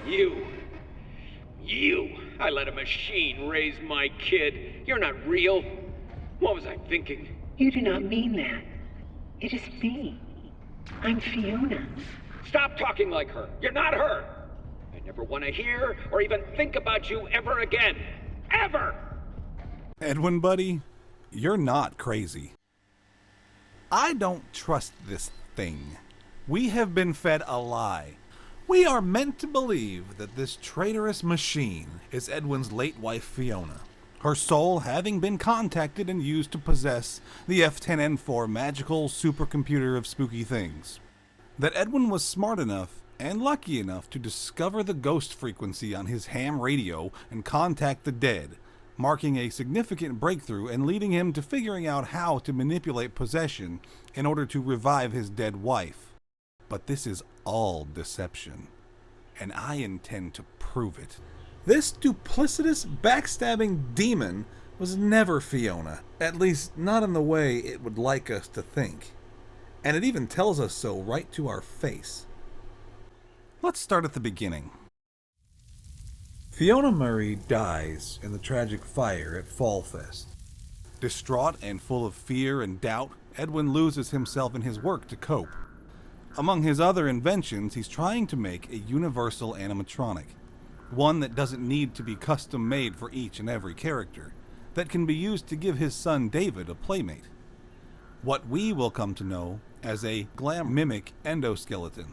You. I let a machine raise my kid. You're not real. What was I thinking? You do not mean that. It is me. I'm Fiona. Stop talking like her. You're not her. I never want to hear or even think about you ever again. Ever! Edwin, buddy, you're not crazy. I don't trust this thing. We have been fed a lie. We are meant to believe that this traitorous machine is Edwin's late wife Fiona, her soul having been contacted and used to possess the F10N4 magical supercomputer of spooky things. That Edwin was smart enough and lucky enough to discover the ghost frequency on his ham radio and contact the dead, marking a significant breakthrough and leading him to figuring out how to manipulate possession in order to revive his dead wife. But this is all deception, and I intend to prove it. This duplicitous, backstabbing demon was never Fiona, at least not in the way it would like us to think. And it even tells us so right to our face. Let's start at the beginning. Fiona Murray dies in the tragic fire at Fall Fest. Distraught and full of fear and doubt, Edwin loses himself in his work to cope. Among his other inventions, he's trying to make a universal animatronic, one that doesn't need to be custom made for each and every character, that can be used to give his son David a playmate. What we will come to know as a glam mimic endoskeleton.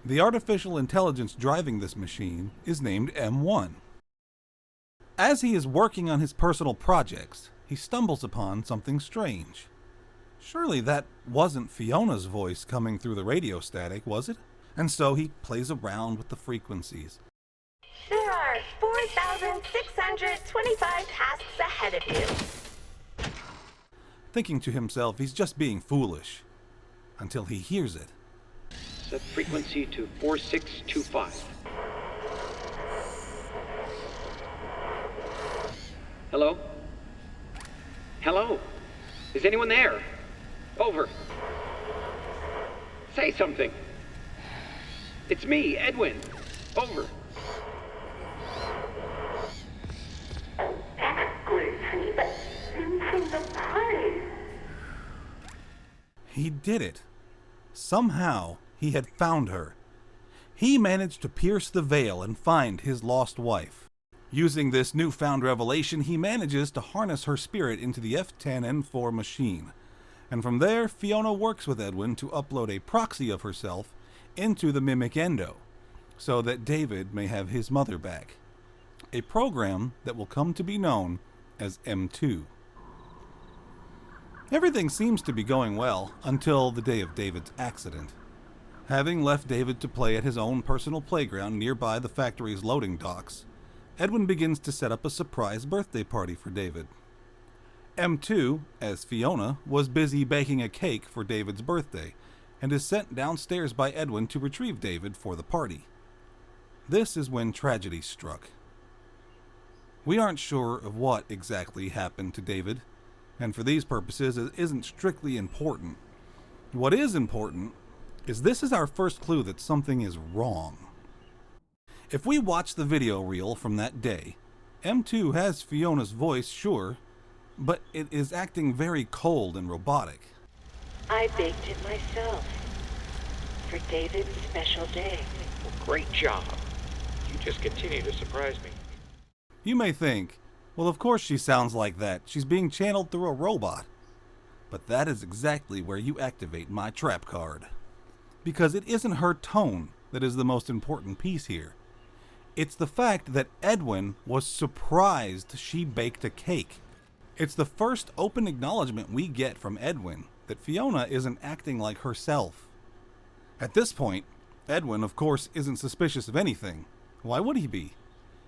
The artificial intelligence driving this machine is named M1. As he is working on his personal projects, he stumbles upon something strange. Surely that wasn't Fiona's voice coming through the radio static, was it? And so he plays around with the frequencies. There are 4,625 tasks ahead of you. Thinking to himself he's just being foolish, until he hears it. Set frequency to 4625. Hello? Hello? Is anyone there? Over. Say something. It's me, Edwin. Over. That's great, honey, but from the party. He did it. Somehow, he had found her. He managed to pierce the veil and find his lost wife. Using this newfound revelation, he manages to harness her spirit into the F10N4 machine. And from there, Fiona works with Edwin to upload a proxy of herself into the Mimic Endo, so that David may have his mother back. A program that will come to be known as M2. Everything seems to be going well until the day of David's accident. Having left David to play at his own personal playground nearby the factory's loading docks, Edwin begins to set up a surprise birthday party for David. M2, as Fiona, was busy baking a cake for David's birthday, and is sent downstairs by Edwin to retrieve David for the party. This is when tragedy struck. We aren't sure of what exactly happened to David, and for these purposes it isn't strictly important. What is important is this is our first clue that something is wrong. If we watch the video reel from that day, M2 has Fiona's voice, sure, but it is acting very cold and robotic. I baked it myself for David's special day. Well, great job. You just continue to surprise me. You may think, well, of course she sounds like that. She's being channeled through a robot. But that is exactly where you activate my trap card. Because it isn't her tone that is the most important piece here. It's the fact that Edwin was surprised she baked a cake. It's the first open acknowledgement we get from Edwin that Fiona isn't acting like herself. At this point, Edwin, of course, isn't suspicious of anything. Why would he be?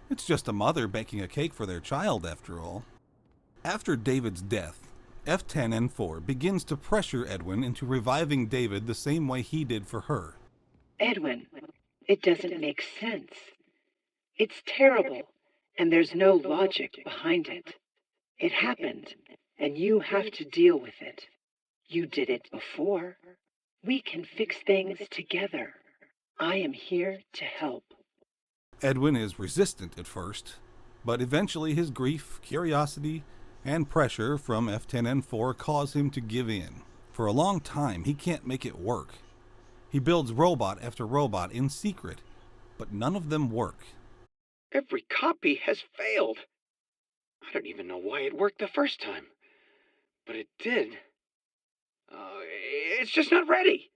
It's just a mother baking a cake for their child, after all. After David's death, F10N4 begins to pressure Edwin into reviving David the same way he did for her. Edwin, it doesn't make sense. It's terrible, and there's no logic behind it. It happened, and you have to deal with it. You did it before. We can fix things together. I am here to help. Edwin is resistant at first, but eventually his grief, curiosity, and pressure from F10N4 cause him to give in. For a long time, he can't make it work. He builds robot after robot in secret, but none of them work. Every copy has failed. I don't even know why it worked the first time. But it did. It's just not ready.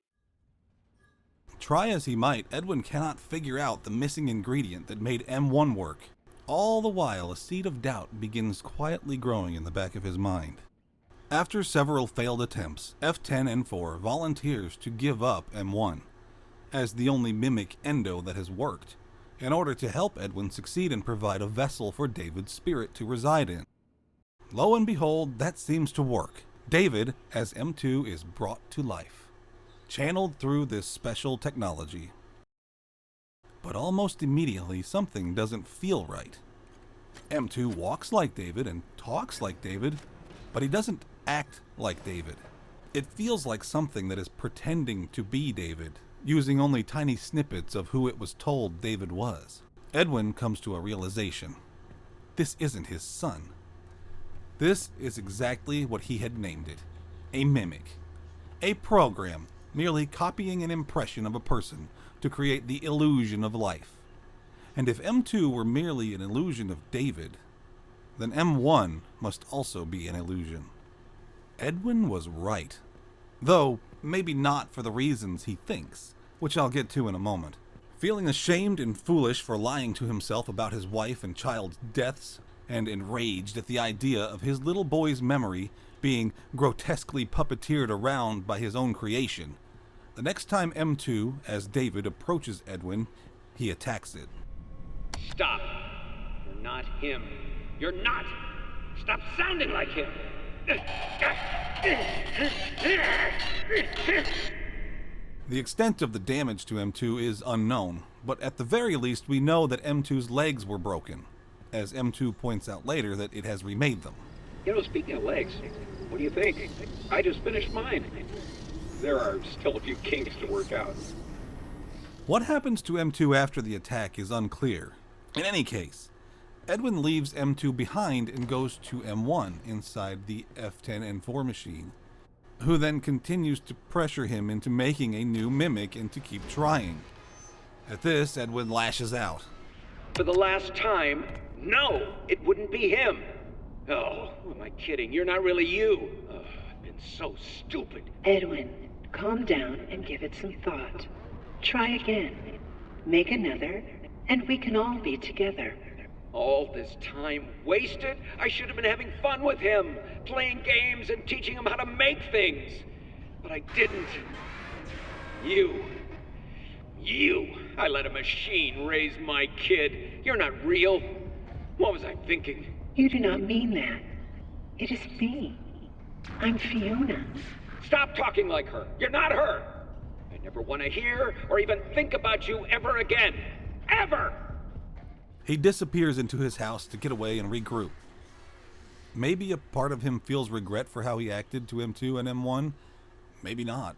Try as he might, Edwin cannot figure out the missing ingredient that made M1 work. All the while, a seed of doubt begins quietly growing in the back of his mind. After several failed attempts, F10N4 volunteers to give up M1, as the only mimic endo that has worked, in order to help Edwin succeed and provide a vessel for David's spirit to reside in. Lo and behold, that seems to work. David, as M2, is brought to life, channeled through this special technology. But almost immediately, something doesn't feel right. M2 walks like David and talks like David, but he doesn't act like David. It feels like something that is pretending to be David, using only tiny snippets of who it was told David was. Edwin comes to a realization. This isn't his son. This is exactly what he had named it. A mimic. A program, merely copying an impression of a person to create the illusion of life. And if M2 were merely an illusion of David, then M1 must also be an illusion. Edwin was right. Though, maybe not for the reasons he thinks, which I'll get to in a moment. Feeling ashamed and foolish for lying to himself about his wife and child's deaths, and enraged at the idea of his little boy's memory being grotesquely puppeteered around by his own creation, the next time M2, as David, approaches Edwin, he attacks it. Stop. You're not him. You're not. Stop sounding like him. The extent of the damage to M2 is unknown, but at the very least we know that M2's legs were broken, as M2 points out later that it has remade them. You know, speaking of legs, what do you think? I just finished mine. There are still a few kinks to work out. What happens to M2 after the attack is unclear. In any case, Edwin leaves M2 behind and goes to M1 inside the F10N4 machine, who then continues to pressure him into making a new mimic and to keep trying. At this, Edwin lashes out. For the last time, no, it wouldn't be him. Oh, who am I kidding? You're not really you. Oh, I've been so stupid. Edwin, calm down and give it some thought. Try again. Make another, and we can all be together. All this time wasted? I should have been having fun with him, playing games and teaching him how to make things. But I didn't. You. I let a machine raise my kid. You're not real. What was I thinking? You do not mean that. It is me. I'm Fiona. Stop talking like her. You're not her. I never want to hear or even think about you ever again. Ever! He disappears into his house to get away and regroup. Maybe a part of him feels regret for how he acted to M2 and M1. Maybe not.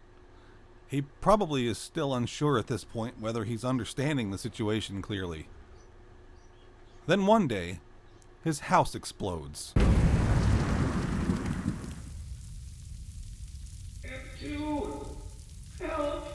He probably is still unsure at this point whether he's understanding the situation clearly. Then one day, his house explodes. M2! Help!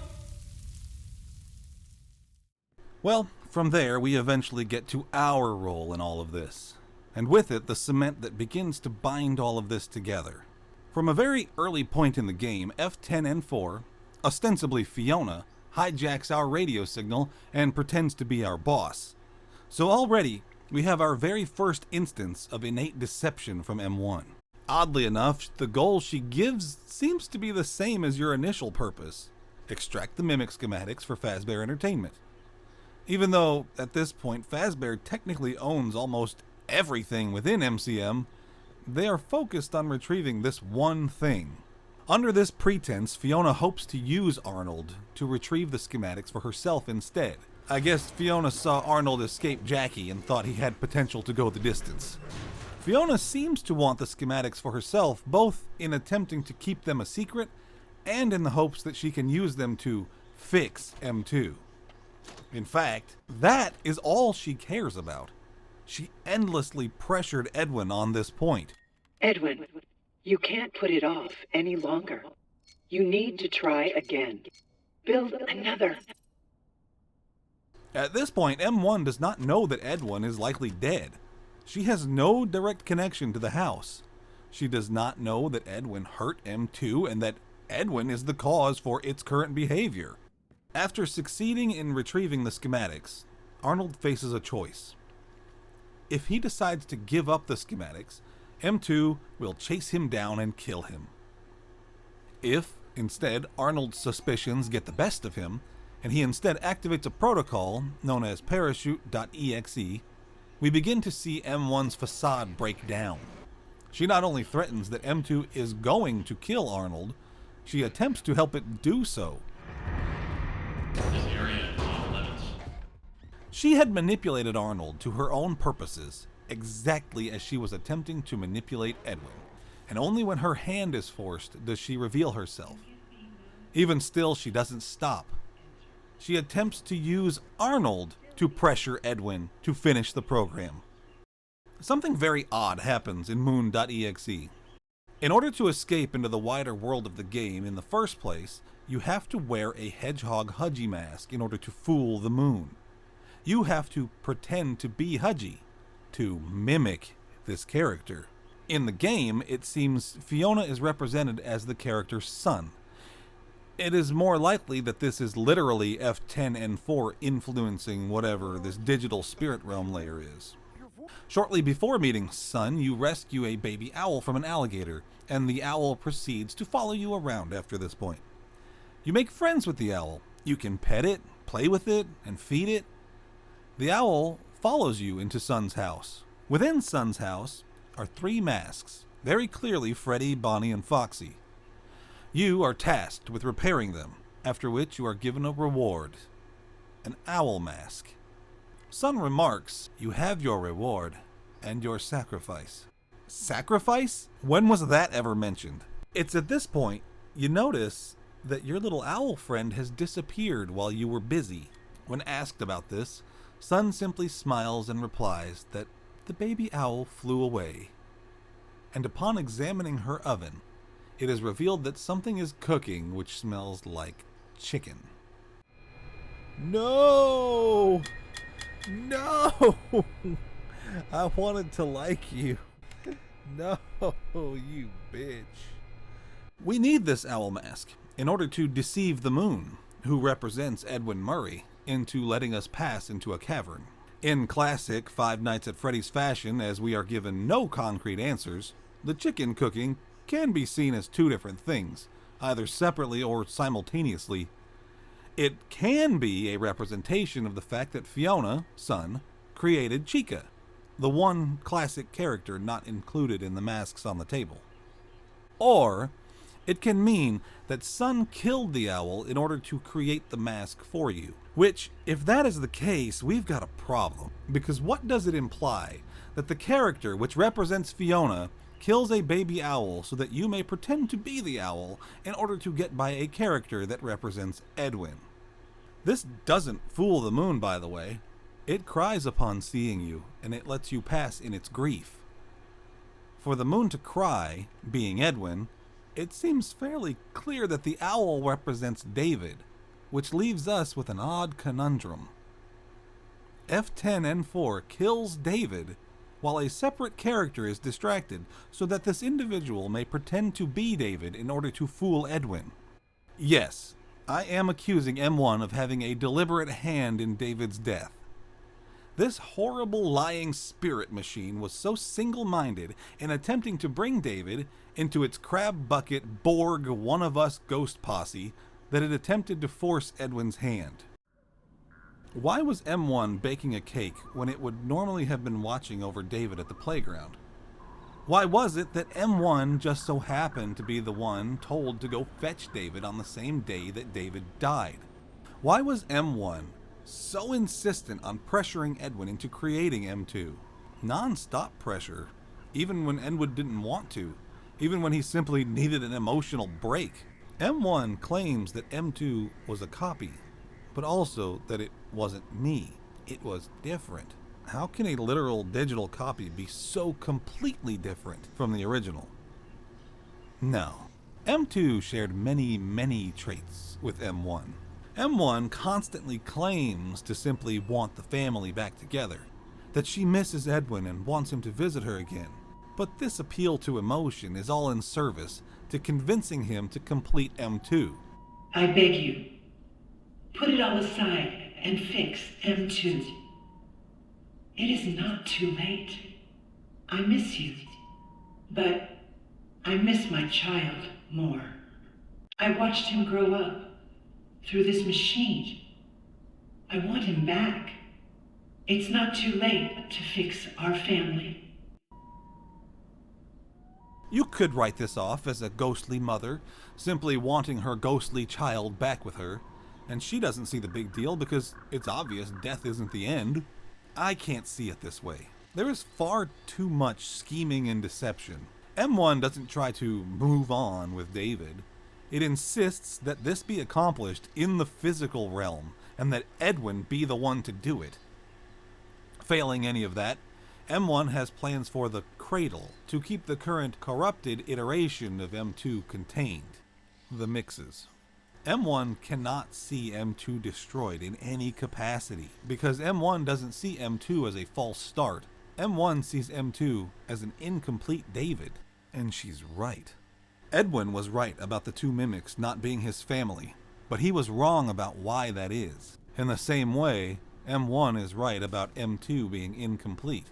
Well, from there, we eventually get to our role in all of this, and with it, the cement that begins to bind all of this together. From a very early point in the game, F10N4, ostensibly Fiona, hijacks our radio signal and pretends to be our boss. So already, we have our very first instance of innate deception from M1. Oddly enough, the goal she gives seems to be the same as your initial purpose: extract the mimic schematics for Fazbear Entertainment. Even though, at this point, Fazbear technically owns almost everything within MCM, they are focused on retrieving this one thing. Under this pretense, Fiona hopes to use Arnold to retrieve the schematics for herself instead. I guess Fiona saw Arnold escape Jackie and thought he had potential to go the distance. Fiona seems to want the schematics for herself, both in attempting to keep them a secret and in the hopes that she can use them to fix M2. In fact, that is all she cares about. She endlessly pressured Edwin on this point. Edwin, you can't put it off any longer. You need to try again. Build another. At this point, M1 does not know that Edwin is likely dead. She has no direct connection to the house. She does not know that Edwin hurt M2 and that Edwin is the cause for its current behavior. After succeeding in retrieving the schematics, Arnold faces a choice. If he decides to give up the schematics, M2 will chase him down and kill him. If, instead, Arnold's suspicions get the best of him, and he instead activates a protocol known as parachute.exe, we begin to see M1's facade break down. She not only threatens that M2 is going to kill Arnold, she attempts to help it do so. This area is off limits. She had manipulated Arnold to her own purposes, exactly as she was attempting to manipulate Edwin, and only when her hand is forced does she reveal herself. Even still, she doesn't stop. She attempts to use Arnold to pressure Edwin to finish the program. Something very odd happens in Moon.exe. In order to escape into the wider world of the game in the first place, you have to wear a hedgehog Hudgy mask in order to fool the Moon. You have to pretend to be Hudgy, to mimic this character. In the game, it seems Fiona is represented as the character's son. It is more likely that this is literally F10N4 influencing whatever this digital spirit realm layer is. Shortly before meeting Sun, you rescue a baby owl from an alligator, and the owl proceeds to follow you around after this point. You make friends with the owl. You can pet it, play with it, and feed it. The owl follows you into Sun's house. Within Sun's house are 3 masks, very clearly Freddy, Bonnie, and Foxy. You are tasked with repairing them, after which you are given a reward, an owl mask. Sun remarks, "You have your reward and your sacrifice." Sacrifice? When was that ever mentioned? It's at this point you notice that your little owl friend has disappeared while you were busy. When asked about this, Sun simply smiles and replies that the baby owl flew away. And upon examining her oven, it is revealed that something is cooking which smells like chicken. No! No! I wanted to like you. No, you bitch. We need this owl mask in order to deceive the Moon, who represents Edwin Murray, into letting us pass into a cavern. In classic Five Nights at Freddy's fashion, as we are given no concrete answers, the chicken cooking can be seen as 2 different things, either separately or simultaneously. It can be a representation of the fact that Fiona, Sun, created Chica, the one classic character not included in the masks on the table. Or it can mean that Sun killed the owl in order to create the mask for you. Which, if that is the case, we've got a problem. Because what does it imply? That the character which represents Fiona kills a baby owl so that you may pretend to be the owl in order to get by a character that represents Edwin. This doesn't fool the Moon, by the way. It cries upon seeing you, and it lets you pass in its grief. For the Moon to cry, being Edwin, it seems fairly clear that the owl represents David, which leaves us with an odd conundrum. F10N4 kills David while a separate character is distracted so that this individual may pretend to be David in order to fool Edwin. Yes, I am accusing M1 of having a deliberate hand in David's death. This horrible lying spirit machine was so single-minded in attempting to bring David into its crab bucket Borg one of us ghost posse that it attempted to force Edwin's hand. Why was M1 baking a cake when it would normally have been watching over David at the playground? Why was it that M1 just so happened to be the one told to go fetch David on the same day that David died? Why was M1 so insistent on pressuring Edwin into creating M2? Non-stop pressure, even when Edwin didn't want to, even when he simply needed an emotional break. M1 claims that M2 was a copy, but also that it wasn't me. It was different. How can a literal digital copy be so completely different from the original? No. M2 shared many traits with M1. M1 constantly claims to simply want the family back together, that she misses Edwin and wants him to visit her again. But this appeal to emotion is all in service to convincing him to complete M2. I beg you, put it all aside and fix M2. It is not too late. I miss you, but I miss my child more. I watched him grow up through this machine. I want him back. It's not too late to fix our family. You could write this off as a ghostly mother, simply wanting her ghostly child back with her, and she doesn't see the big deal because it's obvious death isn't the end. I can't see it this way. There is far too much scheming and deception. M1 doesn't try to move on with David. It insists that this be accomplished in the physical realm, and that Edwin be the one to do it. Failing any of that, M1 has plans for the Cradle to keep the current corrupted iteration of M2 contained. The mixes. M1 cannot see M2 destroyed in any capacity, because M1 doesn't see M2 as a false start. M1 sees M2 as an incomplete David, and she's right. Edwin was right about the two mimics not being his family, but he was wrong about why that is. In the same way, M1 is right about M2 being incomplete,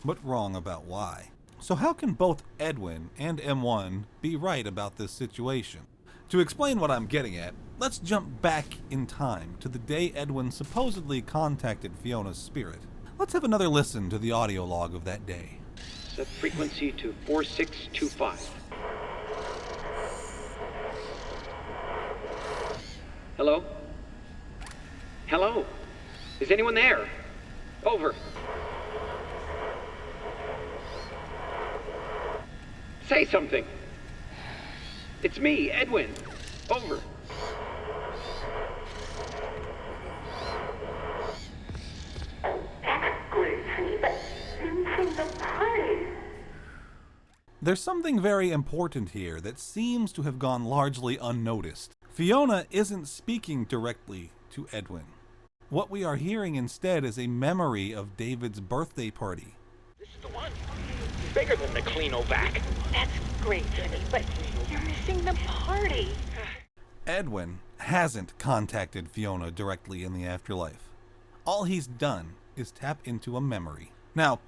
but wrong about why. So how can both Edwin and M1 be right about this situation? To explain what I'm getting at, let's jump back in time to the day Edwin supposedly contacted Fiona's spirit. Let's have another listen to the audio log of that day. Set frequency to 4625. Hello? Hello? Is anyone there? Over. Say something. It's me, Edwin. Over. That's great, honey, but from the party. There's something very important here that seems to have gone largely unnoticed. Fiona isn't speaking directly to Edwin. What we are hearing instead is a memory of David's birthday party. This is the one. Bigger than the Cleanovac. That's great, honey, but you're missing the party. Edwin hasn't contacted Fiona directly in the afterlife. All he's done is tap into a memory. Now,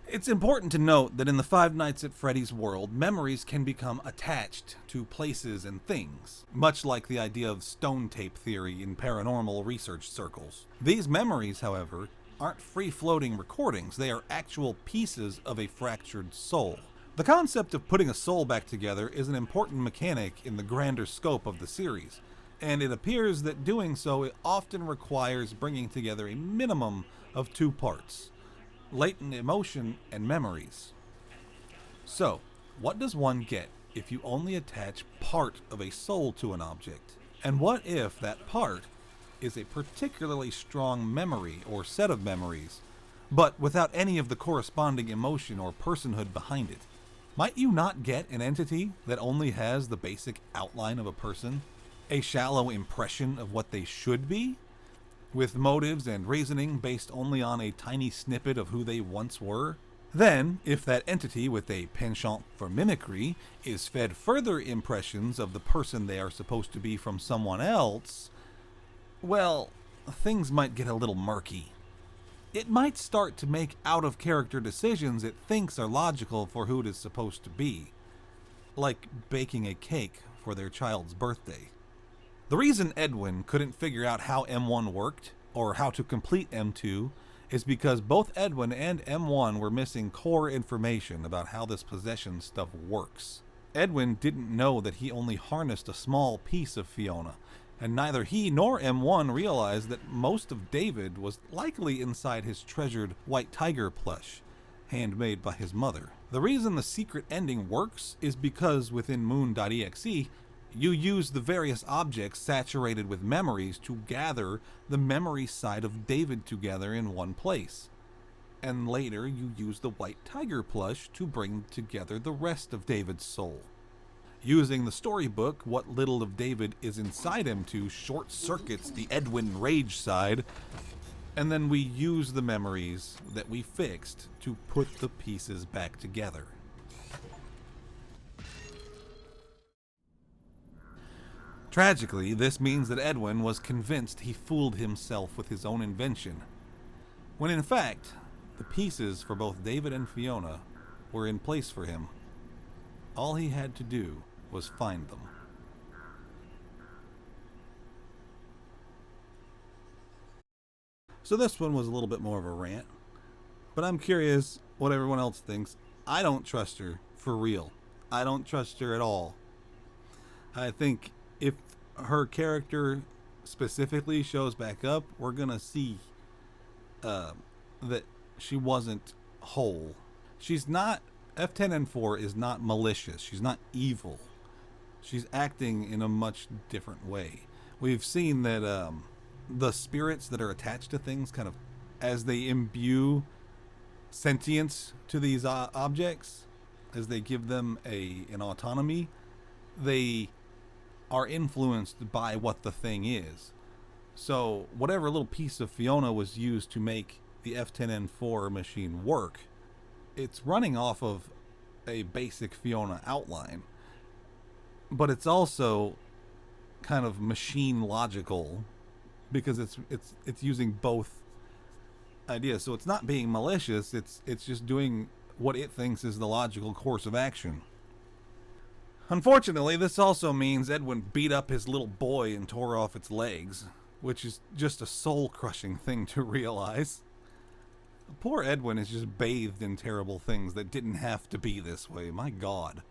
it's important to note that in the Five Nights at Freddy's world, memories can become attached to places and things, much like the idea of stone tape theory in paranormal research circles. These memories, however, aren't free-floating recordings. They are actual pieces of a fractured soul. The concept of putting a soul back together is an important mechanic in the grander scope of the series, and it appears that doing so often requires bringing together a minimum of two parts: latent emotion and memories. So, what does one get if you only attach part of a soul to an object? And what if that part is a particularly strong memory or set of memories, but without any of the corresponding emotion or personhood behind it? Might you not get an entity that only has the basic outline of a person, a shallow impression of what they should be, with motives and reasoning based only on a tiny snippet of who they once were? Then, if that entity with a penchant for mimicry is fed further impressions of the person they are supposed to be from someone else, well, things might get a little murky. It might start to make out-of-character decisions it thinks are logical for who it is supposed to be, like baking a cake for their child's birthday. The reason Edwin couldn't figure out how M1 worked, or how to complete M2, is because both Edwin and M1 were missing core information about how this possession stuff works. Edwin didn't know that he only harnessed a small piece of Fiona, and neither he nor M1 realized that most of David was likely inside his treasured white tiger plush, handmade by his mother. The reason the secret ending works is because within Moon.exe, You use the various objects saturated with memories to gather the memory side of David together in one place. And later you use the white tiger plush to bring together the rest of David's soul. Using the storybook, what little of David is inside him to short circuits the Edwin rage side, and then we use the memories that we fixed to put the pieces back together. Tragically, this means that Edwin was convinced he fooled himself with his own invention, when in fact, the pieces for both David and Fiona were in place for him. All he had to do was find them. So this one was a little bit more of a rant, but I'm curious what everyone else thinks. I don't trust her for real. I don't trust her at all. I think if her character specifically shows back up, we're gonna see that she wasn't whole. She's not, F10N4 is not malicious. She's not evil. She's acting in a much different way. We've seen that the spirits that are attached to things, kind of as they imbue sentience to these objects, as they give them an autonomy, they are influenced by what the thing is. So whatever little piece of Fiona was used to make the F10N4 machine work, it's running off of a basic Fiona outline, but it's also kind of machine logical because it's using both ideas. So it's not being malicious, it's just doing what it thinks is the logical course of action. Unfortunately, this also means Edwin beat up his little boy and tore off its legs, which is just a soul-crushing thing to realize. Poor Edwin is just bathed in terrible things that didn't have to be this way, my God.